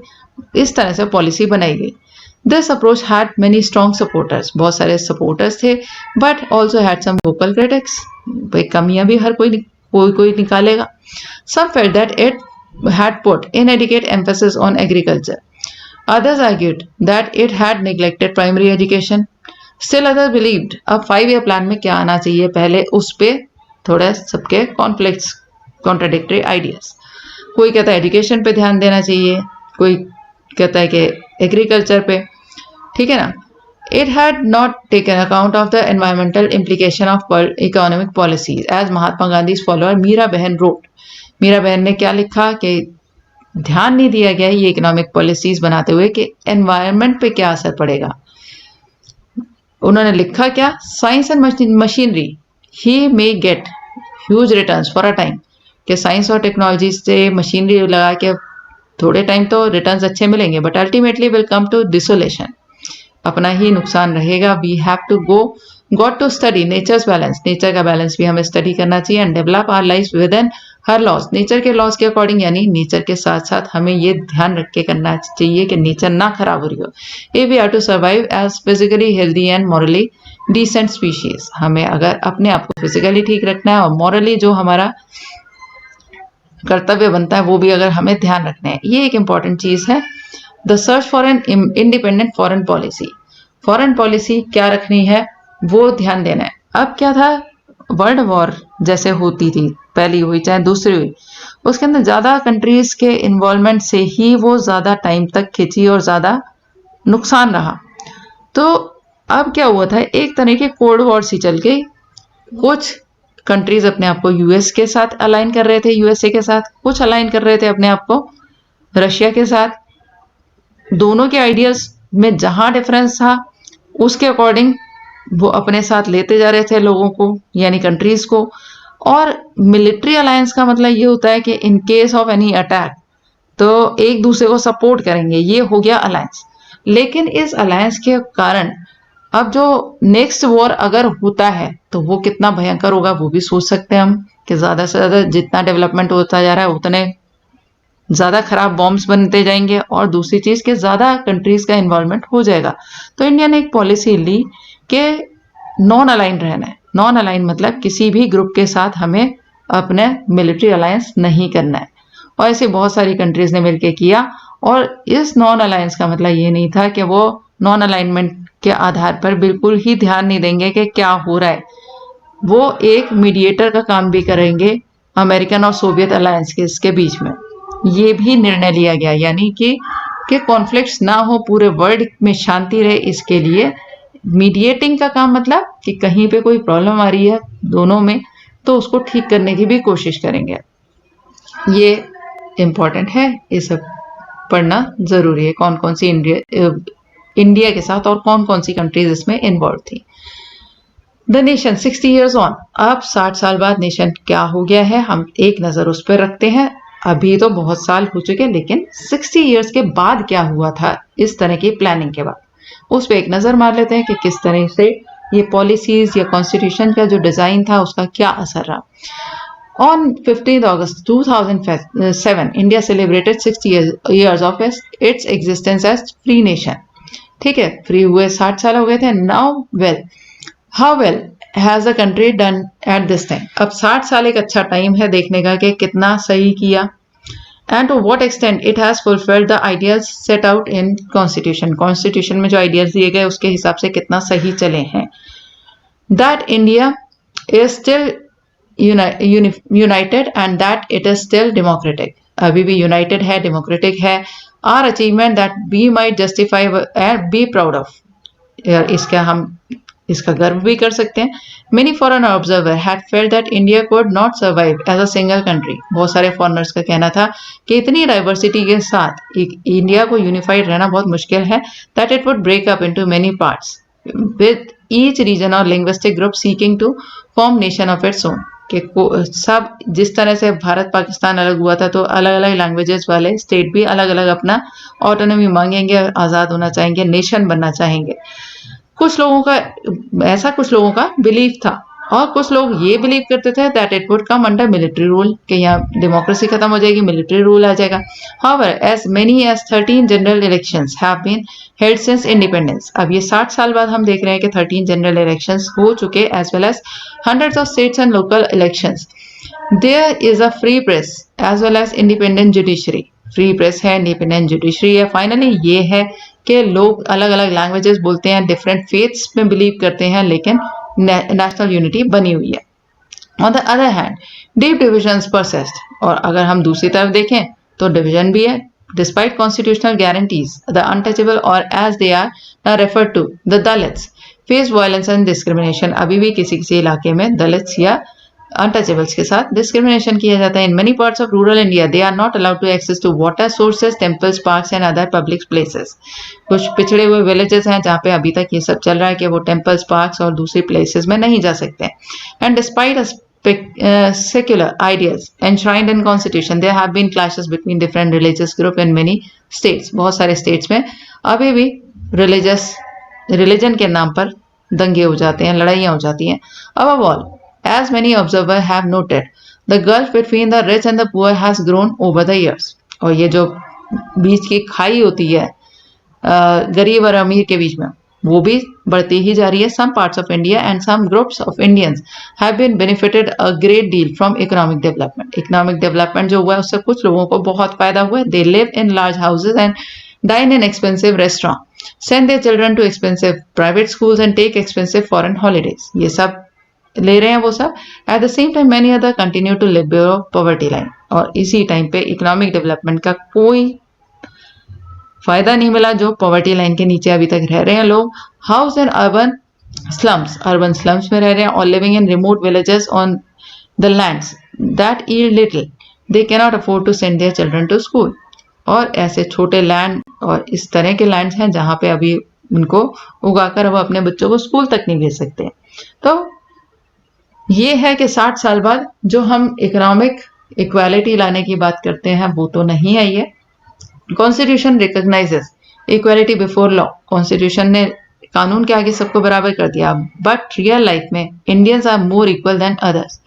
इस तरह से पॉलिसी बनाई गई। This approach had many strong supporters, बहुत सारे सपोर्टर्स थे, but also had some vocal critics। भाई कमियां भी हर कोई निकालेगा। Some felt that it had put inadequate emphasis on agriculture. Others argued that it had neglected primary education. Still others believed अब 5 year plan में क्या आना चाहिए पहले, उस पे थोड़ा सबके कॉन्फ्लिक्ट्स, कॉन्ट्राडिक्टरी आइडियाज। कोई कहता है एजुकेशन पे ध्यान देना चाहिए, कोई कहता है कि एग्रीकल्चर पे। ठीक है ना। It had not taken account of the environmental implication of economic policies, as Mahatma Gandhi follower Meera बहन wrote। मीरा बहन ने क्या लिखा कि ध्यान नहीं दिया गया ये इकोनॉमिक पॉलिसीज बनाते हुए कि एनवायरनमेंट पे क्या असर पड़ेगा। उन्होंने लिखा क्या, साइंस एंड मशीनरी ही may get huge returns for a time, कि साइंस और टेक्नोलॉजी से मशीनरी लगा के थोड़े टाइम तो रिटर्न्स अच्छे मिलेंगे, but ultimately will come to desolation, अपना ही नुकसान रहेगा। We have to got to study nature's balance, nature का बैलेंस भी हमें स्टडी करना चाहिए। And develop our life within her laws, nature के लॉज के अकॉर्डिंग, यानी नेचर के साथ साथ हमें ये ध्यान रख के करना चाहिए कि नेचर ना खराब हो रही हो। A we are to survive as physically healthy and morally decent species, हमें अगर अपने आप को फिजिकली ठीक रखना है और मॉरली जो हमारा कर्तव्य बनता है वो भी अगर हमें ध्यान रखना है, ये एक इंपॉर्टेंट चीज है। The search for an independent foreign policy, foreign policy क्या रखनी है वो ध्यान देना है। अब क्या था, वर्ल्ड वॉर जैसे होती थी, पहली हुई चाहे दूसरी हुई, उसके अंदर ज्यादा कंट्रीज के इन्वॉल्वमेंट से ही वो ज्यादा टाइम तक खिंची और ज्यादा नुकसान रहा। तो अब क्या हुआ था, एक तरह की कोल्ड वॉर सी चल गई। कुछ कंट्रीज अपने आप को यूएस के साथ अलाइन कर रहे थे, यूएसए के साथ, कुछ अलाइन कर रहे थे अपने आप को रशिया के साथ। दोनों के आइडियाज में जहां डिफरेंस था उसके अकॉर्डिंग वो अपने साथ लेते जा रहे थे लोगों को, यानी कंट्रीज को। और मिलिट्री अलायंस का मतलब ये होता है कि in case of any attack तो एक दूसरे को सपोर्ट करेंगे, ये हो गया अलायंस। लेकिन इस अलायंस के कारण अब जो नेक्स्ट वॉर अगर होता है तो वो कितना भयंकर होगा वो भी सोच सकते हैं हम, कि ज्यादा से ज्यादा जितना डेवलपमेंट होता जा रहा है उतने ज्यादा खराब बॉम्ब्स बनते जाएंगे, और दूसरी चीज के ज्यादा कंट्रीज का इन्वॉल्वमेंट हो जाएगा। तो इंडिया ने एक पॉलिसी ली कि नॉन अलाइन रहना है। नॉन अलाइन मतलब किसी भी ग्रुप के साथ हमें अपने मिलिट्री अलायंस नहीं करना है, और ऐसे बहुत सारी कंट्रीज ने मिलकर किया। और इस नॉन अलायंस का मतलब ये नहीं था कि वो नॉन अलाइनमेंट के आधार पर बिल्कुल ही ध्यान नहीं देंगे कि क्या हो रहा है, वो एक मीडिएटर का काम भी करेंगे अमेरिकन और सोवियत अलायंस के इसके बीच में। ये भी निर्णय लिया गया, यानी कि कॉन्फ्लिक्ट्स ना हो, पूरे वर्ल्ड में शांति रहे, इसके लिए मीडिएटिंग का काम, मतलब कि कहीं पे कोई प्रॉब्लम आ रही है दोनों में तो उसको ठीक करने की भी कोशिश करेंगे। ये इम्पोर्टेंट है, ये सब पढ़ना जरूरी है, कौन कौन सी इंडिया के साथ और कौन कौन सी कंट्रीज इसमें इन्वॉल्व थी। द नेशन 60 ईयर्स ऑन, अब 60 साल बाद नेशन क्या हो गया है, हम एक नजर उस पर रखते हैं। अभी तो बहुत साल हो चुके, लेकिन 60 ईयर्स के बाद क्या हुआ था इस तरह की प्लानिंग के बाद, उस पर एक नजर मार लेते हैं कि किस तरह से ये पॉलिसीज या कॉन्स्टिट्यूशन का जो डिजाइन था उसका क्या असर रहा। On 15th August 2007, India celebrated 60 years of its existence as free nation. ठीक है, फ्री हुए 60 साल हो गए थे. Now well, how well has the country done at this time. अब 60 साल एक अच्छा टाइम है देखने का कि कितना सही किया. And to what extent it has fulfilled the ideas set out in constitution. Constitution में जो आइडियाज दिए गए उसके हिसाब से कितना सही चले हैं. That India is still united and that it is still democratic. अभी भी यूनाइटेड है, डेमोक्रेटिक है. Our achievement that we might justify and be proud of. इसका हम इसका गर्व भी कर सकते हैं. Many foreign observer had felt that India could not survive as a single country. बहुत सारे फॉरेनर्स का कहना था कि इतनी डाइवर्सिटी के साथ इंडिया को यूनिफाइड रहना बहुत मुश्किल है. That it would break up into many parts with each region और linguistic group seeking to form nation of its own. कि सब जिस तरह से भारत पाकिस्तान अलग हुआ था तो अलग अलग लैंग्वेजेस वाले स्टेट भी अलग अलग अपना ऑटोनॉमी मांगेंगे, आज़ाद होना चाहेंगे, नेशन बनना चाहेंगे. कुछ लोगों का बिलीव था और कुछ लोग ये बिलीव करते थे that it would come under military rule, कि यहाँ डेमोक्रेसी खत्म हो जाएगी, मिलिट्री रूल आ जाएगा. However as many as 13 general elections have been held since independence. अब ये 60 साल बाद हम देख रहे हैं कि 13 जनरल इलेक्शंस हो चुके as well as hundreds of states and local elections. There is a free press as well as independent judiciary. Free press है, इंडिपेंडेंट जुडिशरी है. फाइनली ये है कि लोग अलग अलग लैंग्वेजेस बोलते हैं, डिफरेंट फेथ्स में बिलीव करते हैं, लेकिन नेशनल यूनिटी बनी हुई है. On the other hand deep divisions persist. और अगर हम दूसरी तरफ देखें तो डिवीजन भी है. Despite constitutional guarantees, the untouchable or as they are now referred to, the Dalits, face violence and discrimination. अभी भी किसी किसी इलाके में दलित्स या अनटचेबल्स के साथ डिस्क्रिमिनेशन किया जाता है. In many parts of rural India they are not allowed to access to water sources, temples, parks and other public places. कुछ पिछड़े हुए विलेजेस हैं जहाँ पे अभी तक ये सब चल रहा है कि वो टेम्पल्स, पार्क्स और दूसरी प्लेसेस में नहीं जा सकते. And despite secular ideas enshrined in constitution, there have been clashes between different religious group in many states. बहुत सारे states में अभी भी religion के नाम पर दंगे हो जाते हैं, लड़ाइयाँ हो जाती हैं. Above all, as many observers have noted, the gulf between the rich and the poor has grown over the years. और ये जो बीच की खाई होती है गरीब और अमीर के बीच में, वो भी बढ़ती ही जा रही है. Some parts of India and some groups of Indians have been benefited a great deal from economic development. Economic development जो हुआ है उससे कुछ लोगों को बहुत फायदा हुआ है. They live in large houses and dine in expensive restaurant, send their children to expensive private schools and take expensive foreign holidays. ये सब ले रहे हैं वो सब. At the same time many other continue to live below poverty line. और इसी time पे इकोनॉमिक डेवलपमेंट का कोई फायदा नहीं मिला जो पॉवर्टी लाइन के नीचे अभी तक रह रहे हैं लोग. हाउस एंड अर्बन स्लम्स में रह रहे हैं और living in remote villages on the lands that yield little, they can not afford to send their children to school. और ऐसे छोटे लैंड और इस तरह के लैंड्स हैं जहाँ पे अभी उनको उगाकर वो अपने बच्चों को स्कूल तक नहीं भेज सकते. तो ये है कि 60 साल बाद जो हम इकोनॉमिक इक्वालिटी लाने की बात करते हैं वो तो नहीं आई है. Constitution recognises equality before law. Constitution ने कानून के आगे सबको बराबर कर दिया. बट रियल लाइफ में Indians are more equal than others.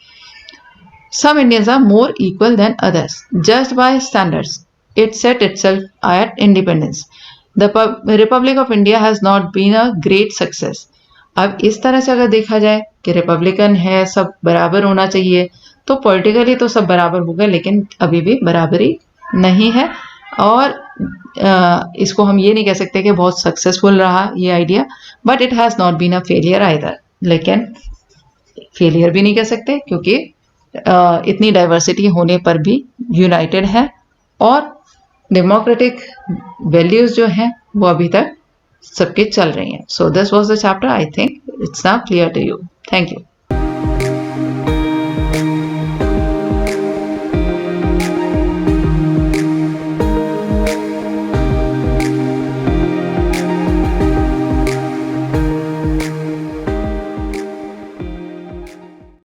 Some Indians are more equal than others just by standards it set itself at independence. The republic of India has not been a great success. अब इस तरह से अगर देखा जाए कि Republican है, सब बराबर होना चाहिए, तो पॉलिटिकली तो सब बराबर हो गए, लेकिन अभी भी बराबरी नहीं है. और इसको हम ये नहीं कह सकते कि बहुत सक्सेसफुल रहा ये idea, but it has not been a failure either. लेकिन फेलियर भी नहीं कह सकते क्योंकि इतनी डाइवर्सिटी होने पर भी यूनाइटेड है और डेमोक्रेटिक वैल्यूज जो हैं वो अभी तक सबके चल रही हैं. So this was the chapter. I think it's now clear to you. Thank you.